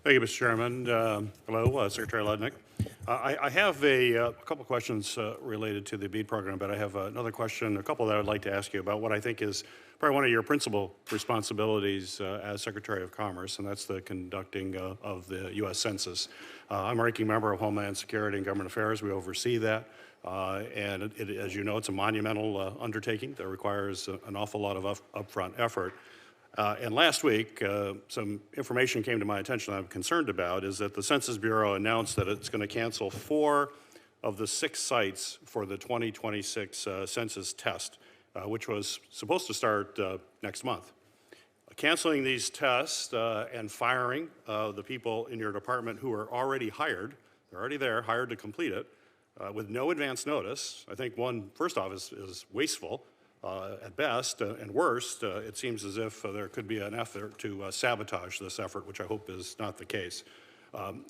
Thank you, Mr. Chairman. Hello, Secretary Lutnick. I have a couple questions related to the BEAD program, but I have another question, a couple that I'd like to ask you about what I think is probably one of your principal responsibilities as Secretary of Commerce, and that's the conducting of the U.S. Census. I'm a ranking member of Homeland Security and Government Affairs. We oversee that. And as you know, it's a monumental undertaking that requires an awful lot of upfront effort. And last week, some information came to my attention I'm concerned about, is that the Census Bureau announced that it's going to cancel 4 of the 6 sites for the 2026 census test, which was supposed to start next month. Canceling these tests and firing the people in your department who are already hired, they're already there, hired to complete it, with no advance notice, I think first off, is wasteful. At best, and worst, it seems as if there could be an effort to sabotage this effort, which I hope is not the case.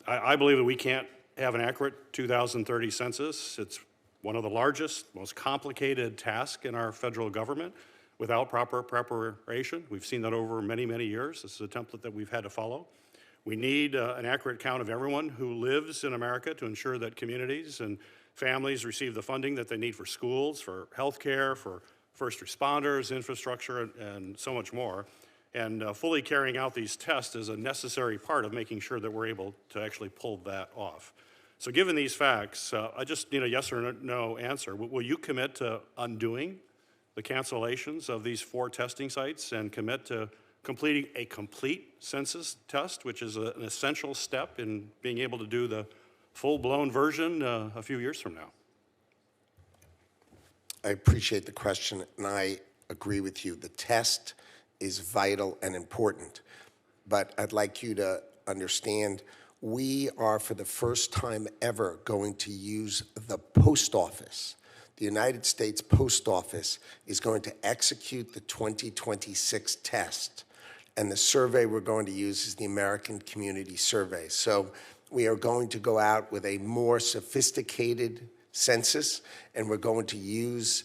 I believe that we can't have an accurate 2030 census. It's one of the largest, most complicated tasks in our federal government without proper preparation. We've seen that over many, many years. This is a template that we've had to follow. We need an accurate count of everyone who lives in America to ensure that communities and families receive the funding that they need for schools, for health care, for first responders, infrastructure, and so much more. And fully carrying out these tests is a necessary part of making sure that we're able to actually pull that off. So given these facts, I just need a yes or no answer. Will you commit to undoing the cancellations of these 4 testing sites and commit to completing a complete census test, which is an essential step in being able to do the full-blown version a few years from now? I appreciate the question, and I agree with you. The test is vital and important, but I'd like you to understand we are, for the first time ever, going to use the post office. The United States Post Office is going to execute the 2026 test, and the survey we're going to use is the American Community Survey. So we are going to go out with a more sophisticated census, and we're going to use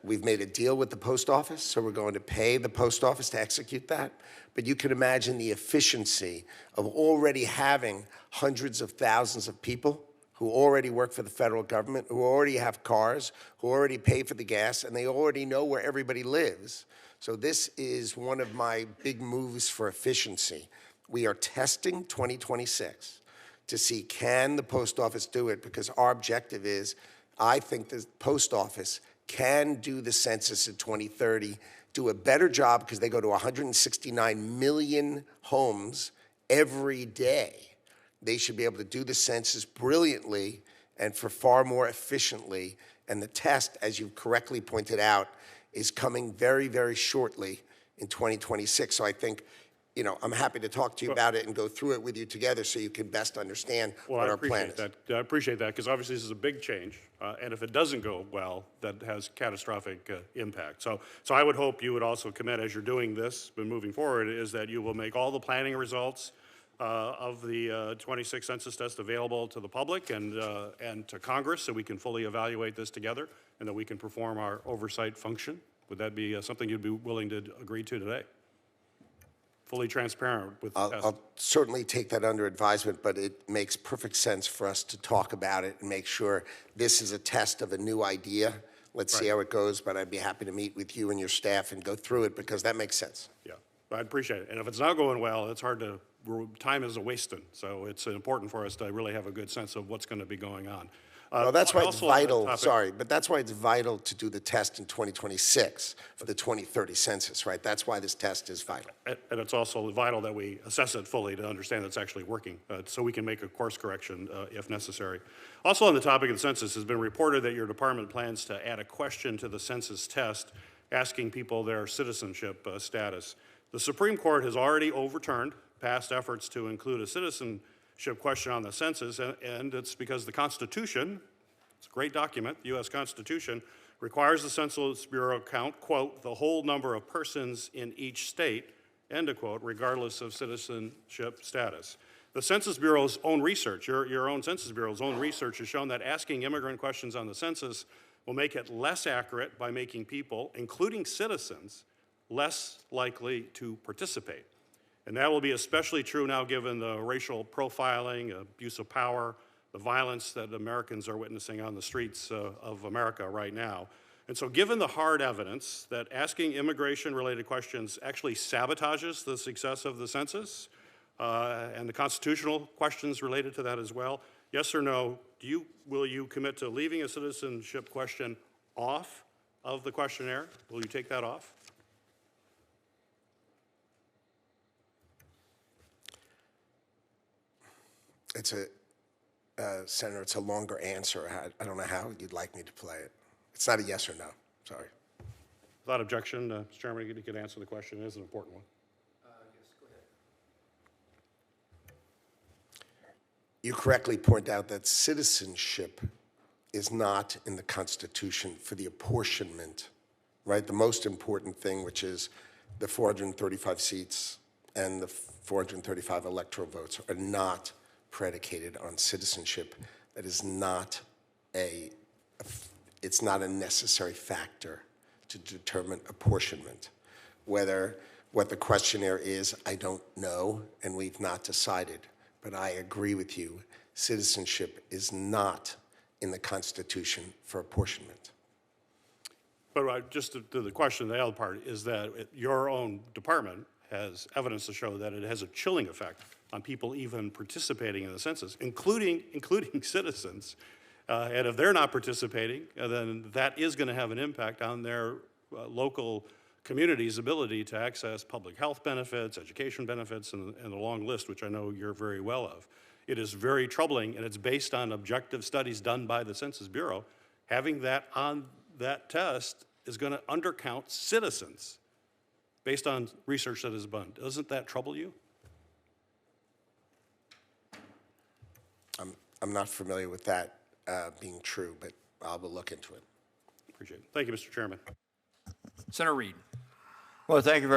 we've made a deal with the post office, so we're going to pay the post office to execute that. But you can imagine the efficiency of already having hundreds of thousands of people who already work for the federal government, who already have cars, who already pay for the gas, and they already know where everybody lives. So this is one of my big moves for efficiency. We are testing 2026. To see, can the post office do it? Because our objective is, I think the post office can do the census in 2030, do a better job because they go to 169 million homes every day. They should be able to do the census brilliantly and for far more efficiently. And the test, as you correctly pointed out, is coming very, very shortly in 2026. So I think, you know, I'm happy to talk to you about it and go through it with you together so you can best understand what our plan is. I appreciate that, because obviously this is a big change, and if it doesn't go well, that has catastrophic impact. So I would hope you would also commit, as you're doing this, but moving forward, is that you will make all the planning results of the 26 census test available to the public and to Congress, so we can fully evaluate this together, and that we can perform our oversight function. Would that be something you'd be willing to agree to today? Fully transparent with the test. I'll certainly take that under advisement, but it makes perfect sense for us to talk about it and make sure this is a test of a new idea. Let's see how it goes, but I'd be happy to meet with you and your staff and go through it because that makes sense. Yeah, I'd appreciate it. And if it's not going well, it's hard to, time is a wasting. So it's important for us to really have a good sense of what's going to be going on. Well, that's why it's vital, but that's why it's vital to do the test in 2026 for the 2030 census, right? That's why this test is vital. And it's also vital that we assess it fully to understand it's actually working, so we can make a course correction if necessary. Also on the topic of the census, has been reported that your department plans to add a question to the census test asking people their citizenship status. The Supreme Court has already overturned past efforts to include a citizenship question on the census, and it's because the Constitution, it's a great document, the U.S. Constitution, requires the Census Bureau count, quote, the whole number of persons in each state, end of quote, regardless of citizenship status. The Census Bureau's own research, your own Census Bureau's own research has shown that asking immigrant questions on the census will make it less accurate by making people, including citizens, less likely to participate. And that will be especially true now given the racial profiling, abuse of power, the violence that Americans are witnessing on the streets of America right now. And so given the hard evidence that asking immigration-related questions actually sabotages the success of the census, and the constitutional questions related to that as well, yes or no, will you commit to leaving a citizenship question off of the questionnaire? Will you take that off? Senator, it's a longer answer. I don't know how you'd like me to play it. It's not a yes or no. Sorry. Without objection, Mr. Chairman, you could answer the question. It is an important one. Yes, go ahead. You correctly point out that citizenship is not in the Constitution for the apportionment, right? The most important thing, which is the 435 seats and the 435 electoral votes, are not predicated on citizenship. That is not it's not a necessary factor to determine apportionment. What the questionnaire is, I don't know, and we've not decided. But I agree with you, citizenship is not in the Constitution for apportionment. But just to the question, the other part is that your own department has evidence to show that it has a chilling effect on people even participating in the census, including citizens. And if they're not participating, then that is going to have an impact on their local community's ability to access public health benefits, education benefits, and a long list, which I know you're very well of. It is very troubling, and it's based on objective studies done by the Census Bureau. Having that on that test is going to undercount citizens based on research that is done. Doesn't that trouble you? I'm not familiar with that being true, but I will look into it. Appreciate it. Thank you, Mr. Chairman. Senator Reed. Well, thank you very